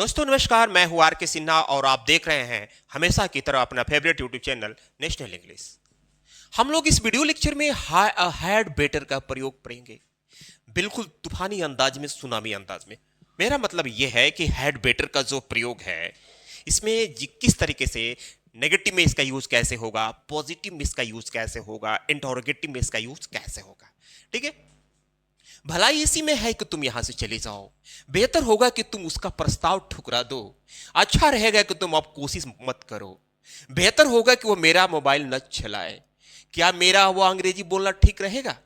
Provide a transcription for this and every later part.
दोस्तों नमस्कार, मैं हूं आर के सिन्हा और आप देख रहे हैं हमेशा की तरह अपना favourite YouTube channel national English. हम लोग इस वीडियो लेक्चर में हैड बेटर का प्रयोग करेंगे, बिल्कुल तूफानी अंदाज में, सुनामी अंदाज में। मेरा मतलब यह है कि हैड बेटर का जो प्रयोग है इसमें किस तरीके से नेगेटिव में इसका यूज कैसे होगा, पॉजिटिव में इसका यूज कैसे होगा, इंटरोगेटिव में इसका यूज कैसे होगा। ठीक है, भलाई इसी में है कि तुम यहां से चले जाओ, बेहतर होगा कि तुम उसका प्रस्ताव ठुकरा दो, अच्छा रहेगा कि तुम अब कोशिश मत करो, बेहतर होगा कि वो मेरा मोबाइल न चलाए, क्या मेरा वो अंग्रेजी बोलना ठीक रहेगा,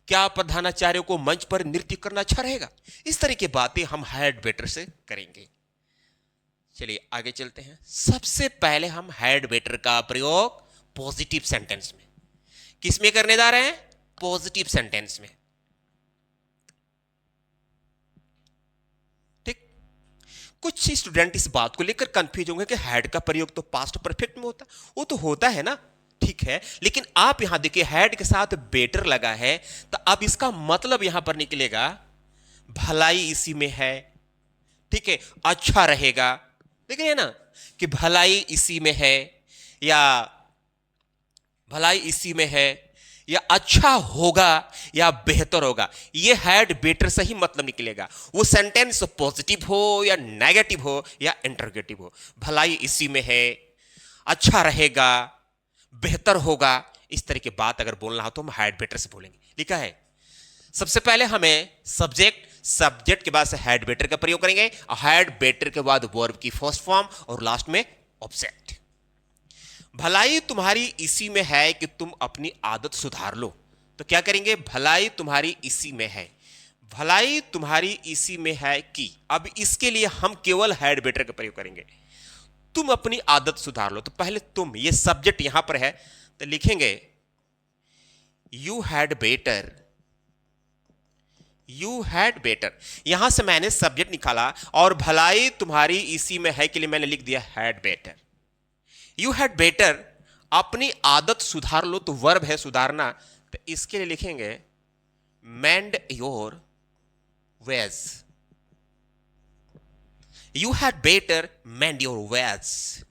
क्या प्रधानाचार्य को मंच पर नृत्य करना अच्छा रहेगा। इस तरह की बातें हम हैड बेटर से करेंगे। चलिए आगे चलते हैं। सबसे पहले हम हैड बेटर का प्रयोग पॉजिटिव सेंटेंस में, किस में करने जा रहे हैं? पॉजिटिव सेंटेंस में। कुछ स्टूडेंट इस बात को लेकर कंफ्यूज होंगे कि हैड का प्रयोग तो पास्ट परफेक्ट में होता, वो तो होता है ना, ठीक है, लेकिन आप यहां देखिए हैड के साथ बेटर लगा है, तो अब इसका मतलब यहां पर निकलेगा भलाई इसी में है। ठीक है, अच्छा रहेगा, देख रहे हैं ना कि भलाई इसी में है, या भलाई इसी में है, या अच्छा होगा, या बेहतर होगा। ये हैड बेटर से ही मतलब निकलेगा, वो सेंटेंस पॉजिटिव हो या नेगेटिव हो या इंटरोगेटिव हो। भलाई इसी में है, अच्छा रहेगा, बेहतर होगा, इस तरह की बात अगर बोलना हो तो हम हैड बेटर से बोलेंगे। लिखा है सबसे पहले हमें सब्जेक्ट के बाद से हैड बेटर का प्रयोग करेंगे, और हैड बेटर के बाद वर्ब की फर्स्ट फॉर्म और लास्ट में ऑब्जेक्ट। भलाई तुम्हारी इसी में है कि तुम अपनी आदत सुधार लो, तो क्या करेंगे? भलाई तुम्हारी इसी में है, भलाई तुम्हारी इसी में है कि, अब इसके लिए हम केवल हैड बेटर का प्रयोग करेंगे। तुम अपनी आदत सुधार लो, तो पहले तुम, ये सब्जेक्ट यहां पर है, तो लिखेंगे you had better, you had better. यहां से मैंने सब्जेक्ट निकाला और भलाई तुम्हारी इसी में है के लिए मैंने लिख दिया had better. You had better, अपनी आदत सुधार लो, तो वर्ब है सुधारना, तो इसके लिए लिखेंगे मेंड your ways. You had better mend your ways.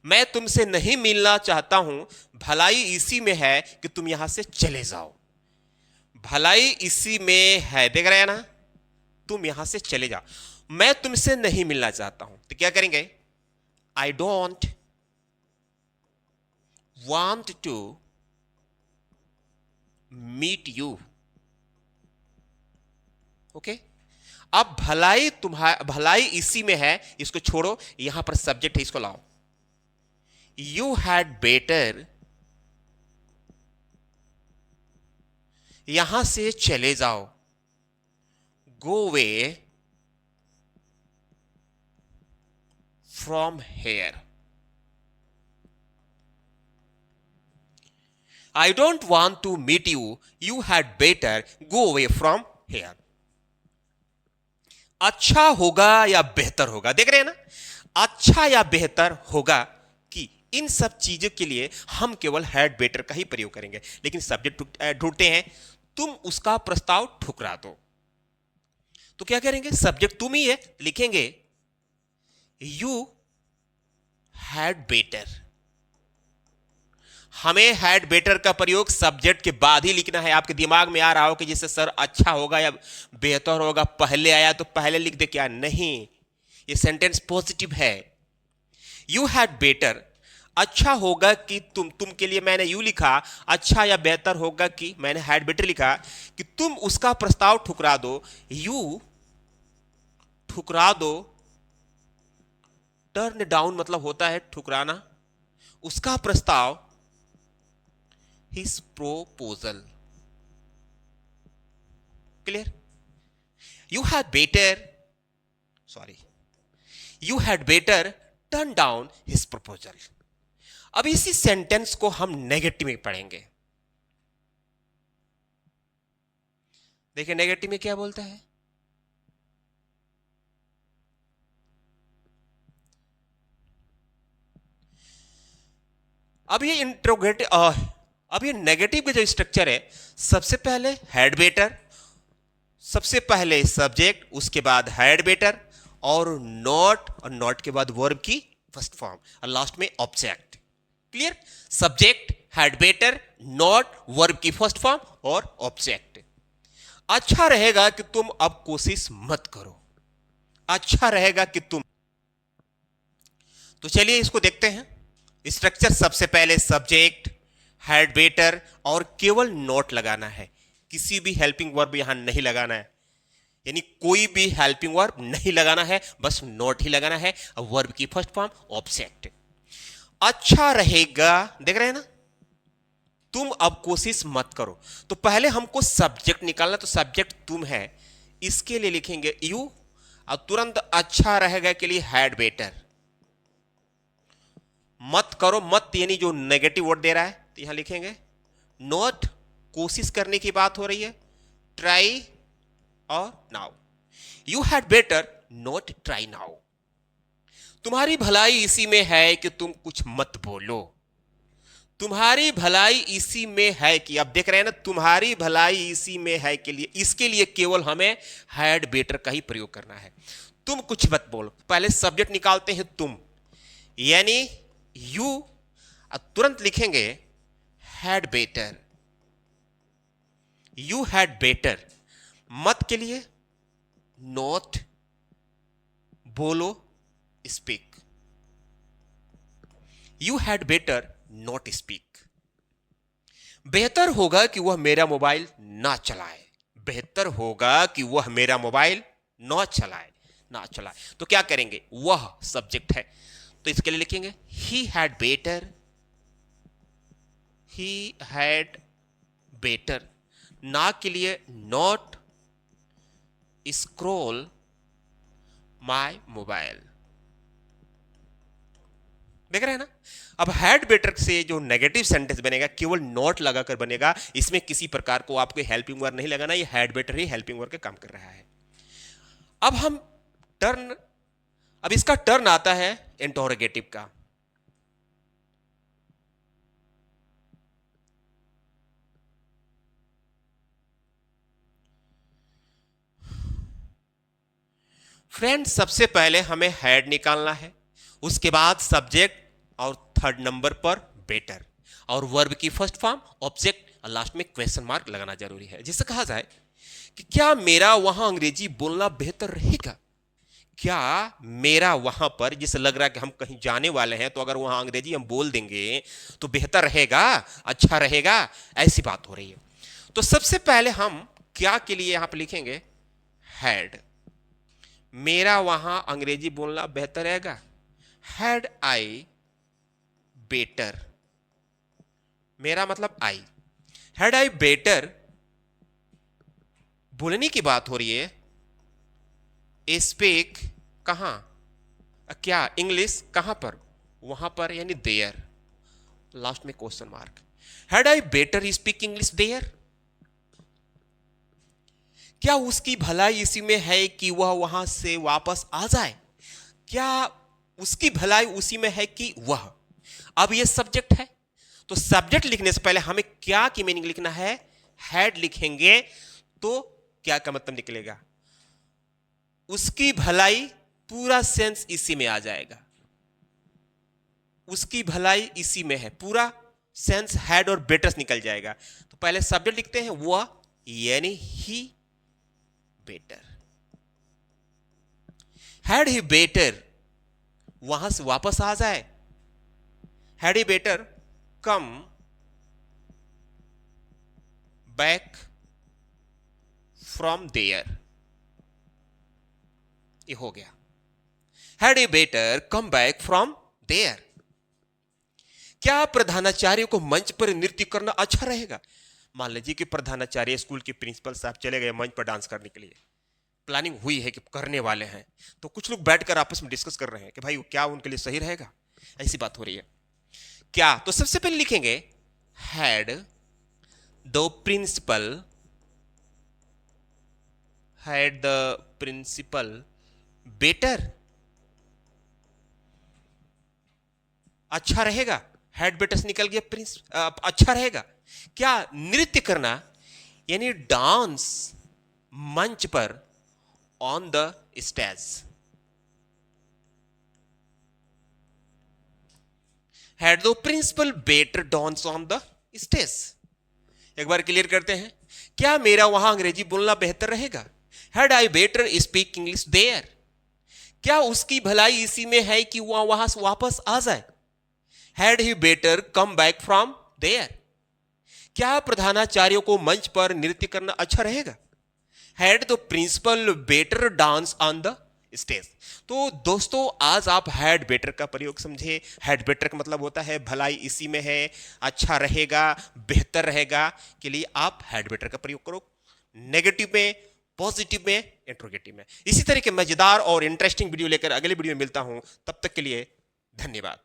मैं तुमसे नहीं मिलना चाहता हूं, भलाई इसी में है कि तुम यहां से चले जाओ। भलाई इसी में है, देख रहे हैं ना, तुम यहां से चले जाओ। मैं तुमसे नहीं मिलना चाहता हूं, तो क्या करेंगे? I don't want to meet you। Okay, अब भलाई इसी में है, इसको छोड़ो, यहां पर सब्जेक्ट है, इसको लाओ। यू हैड बेटर, यहां से चले जाओ, go way from here. I don't want to meet you. You had better go away from here। अच्छा होगा या बेहतर होगा, देख रहे हैं ना, अच्छा या बेहतर होगा कि, इन सब चीजों के लिए हम केवल हैड बेटर का ही प्रयोग करेंगे। लेकिन सब्जेक्ट ढूंढते हैं, तुम उसका प्रस्ताव ठुकरा दो, तो क्या करेंगे? सब्जेक्ट तुम ही है, लिखेंगे यू हैड बेटर। हमें हैड बेटर का प्रयोग सब्जेक्ट के बाद ही लिखना है। आपके दिमाग में आ रहा हो कि जैसे सर अच्छा होगा या बेहतर होगा, पहले आया तो पहले लिख दे, क्या? नहीं, ये सेंटेंस पॉजिटिव है। यू हैड बेटर, अच्छा होगा कि तुम के लिए मैंने यू लिखा, अच्छा या बेहतर होगा कि, मैंने हैड बेटर लिखा कि तुम उसका प्रस्ताव ठुकरा दो। यू ठुकरा दो, टर्न डाउन मतलब होता है ठुकराना, उसका प्रस्ताव, his proposal। clear? you had better turn down his proposal। अब इसी सेंटेंस को हम नेगेटिव में पढ़ेंगे। देखिए नेगेटिव में क्या बोलता है, अब ये अब ये नेगेटिव का जो स्ट्रक्चर है, सबसे पहले हैड बेटर, सबसे पहले सब्जेक्ट, उसके बाद हैड बेटर, और नॉट के बाद वर्ब की फर्स्ट फॉर्म और लास्ट में object. Clear? Subject had better, not verb की फर्स्ट फॉर्म और ऑब्जेक्ट। अच्छा रहेगा कि तुम अब कोशिश मत करो, अच्छा रहेगा कि तुम। तो चलिए इसको देखते हैं। स्ट्रक्चर सबसे पहले सब्जेक्ट हैड बेटर और केवल नॉट लगाना है, किसी भी हेल्पिंग वर्ब यहां नहीं लगाना है, यानी कोई भी हेल्पिंग वर्ब नहीं लगाना है, बस नॉट ही लगाना है। वर्ब की फर्स्ट फॉर्म ऑब्जेक्ट। अच्छा रहेगा, देख रहे हैं ना, तुम अब कोशिश मत करो। तो पहले हमको सब्जेक्ट निकालना, तो सब्जेक्ट तुम है, इसके लिए लिखेंगे यू और तुरंत अच्छा रहेगा के लिए हैड बेटर। मत करो, मत यानी जो नेगेटिव वर्ड दे रहा है, तो यहां लिखेंगे नॉट, कोशिश करने की बात हो रही है, ट्राई और now. You had better not try now. तुम्हारी भलाई इसी में है कि तुम कुछ मत बोलो। तुम्हारी भलाई इसी में है कि, अब देख रहे हैं ना, तुम्हारी भलाई इसी में है के लिए, इसके लिए केवल हमें हैड बेटर का ही प्रयोग करना है। तुम कुछ मत बोलो। पहले सब्जेक्ट निकालते हैं तुम, यानी यू, तुरंत लिखेंगे had better. You had better, मत के लिए नॉट, बोलो speak. You had better not speak. बेहतर होगा कि वह मेरा मोबाइल ना चलाए। बेहतर होगा कि वह मेरा मोबाइल ना चलाए, ना चलाए। तो क्या करेंगे, वह सब्जेक्ट है, तो इसके लिए लिखेंगे he had better, he had better. ना के लिए नॉट स्क्रॉल माय मोबाइल। देख रहे हैं ना, अब हैड बेटर से जो नेगेटिव सेंटेंस बनेगा केवल नॉट लगाकर बनेगा, इसमें किसी प्रकार को आपको हेल्पिंग वर्ब नहीं लगाना, ये had better he helping verb का काम कर रहा है। अब हम टर्न, अब इसका टर्न आता है इंटरोगेटिव का। फ्रेंड्स, सबसे पहले हमें हैड निकालना है, उसके बाद सब्जेक्ट और थर्ड नंबर पर बेटर और वर्ब की फर्स्ट फॉर्म ऑब्जेक्ट और लास्ट में क्वेश्चन मार्क लगाना जरूरी है। जिससे कहा जाए कि क्या मेरा वहां अंग्रेजी बोलना बेहतर रहेगा, क्या मेरा वहां पर, जिससे लग रहा है कि हम कहीं जाने वाले हैं, तो अगर वहां अंग्रेजी हम बोल देंगे तो बेहतर रहेगा, अच्छा रहेगा, ऐसी बात हो रही है। तो सबसे पहले हम क्या के लिए यहां पर लिखेंगे हैड। मेरा वहां अंग्रेजी बोलना बेहतर रहेगा, हैड आई बेटर। मेरा मतलब आई, हैड आई बेटर बोलने की बात हो रही है। स्पीक कहां, क्या इंग्लिश कहां पर, वहां पर, यानी देयर, लास्ट में question mark. Had I better speak English there. क्या उसकी भलाई इसी में है कि वह वहां से वापस आ जाए। क्या उसकी भलाई उसी में है कि वह, अब यह सब्जेक्ट है, तो सब्जेक्ट लिखने से पहले हमें क्या की मीनिंग लिखना है, हैड लिखेंगे तो क्या का मतलब निकलेगा, उसकी भलाई, पूरा सेंस इसी में आ जाएगा। उसकी भलाई इसी में है, पूरा सेंस हैड और बेटर निकल जाएगा। तो पहले सब्जेक्ट लिखते हैं वह, यानी he better. Had he better वहां से वापस आ जाए, had he better come back from there. ये हो गया, had he better come back from there. क्या प्रधानाचार्य को मंच पर नृत्य करना अच्छा रहेगा। मान लीजिए कि प्रधानाचार्य स्कूल के प्रिंसिपल साहब चले गए मंच पर डांस करने के लिए, प्लानिंग हुई है कि करने वाले हैं, तो कुछ लोग बैठकर आपस में डिस्कस कर रहे हैं कि भाई क्या उनके लिए सही रहेगा, ऐसी बात हो रही है क्या। तो सबसे पहले लिखेंगे had the principal, had the principal better, अच्छा रहेगा, हैड बेटर निकल गया, प्रिंस अच्छा रहेगा। क्या नृत्य करना, यानी डांस मंच पर, on the stage, had the principal better dance on the stage. एक बार क्लियर करते हैं, क्या मेरा वहां अंग्रेजी बोलना बेहतर रहेगा? Had I better speak English there. क्या उसकी भलाई इसी में है कि वह वहां से वापस आ जाए? Had he better come back from there. क्या प्रधानाचार्यों को मंच पर नृत्य करना अच्छा रहेगा? Had the principal better dance on the stage. तो दोस्तों आज आप हैड बेटर का प्रयोग समझे। हैड बेटर का मतलब होता है भलाई इसी में है, अच्छा रहेगा, बेहतर रहेगा के लिए आप हैड बेटर का प्रयोग करो, नेगेटिव में, पॉजिटिव में, इंट्रोगेटिव में। इसी तरह के मजेदार और इंटरेस्टिंग वीडियो लेकर अगले वीडियो में मिलता हूं, तब तक के लिए धन्यवाद।